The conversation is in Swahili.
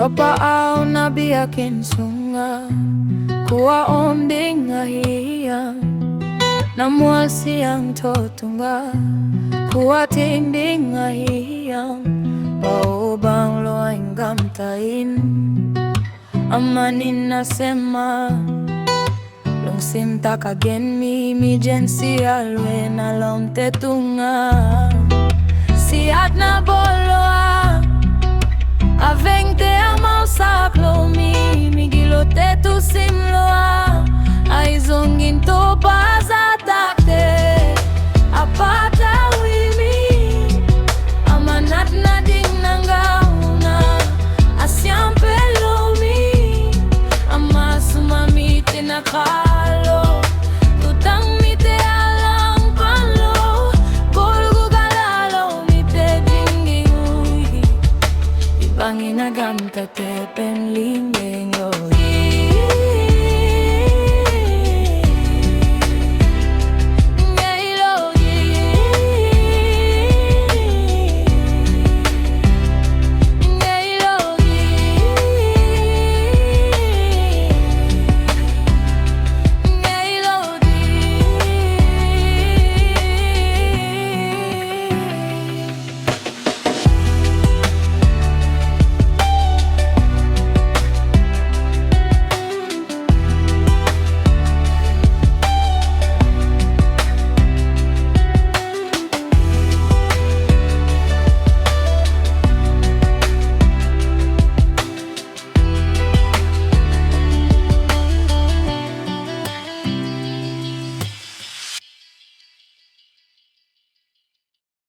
Papaaw na biyakin sunga kuwa onding ahiyang namual siyang totunga kuwa tinding ahiyang paubang loing gamtain amanin nasema lungsim takagen mi jensi alwe na lom tetunga siat na boloa aveng te amau saklo mi gilo te tu simloa ai zongin to pazatakte apata wimi amanat na ding nangauna asyam pelomi amasumami tinakalo tutang mite alang palo bolgo galalo mite dinging Bangin agam te penling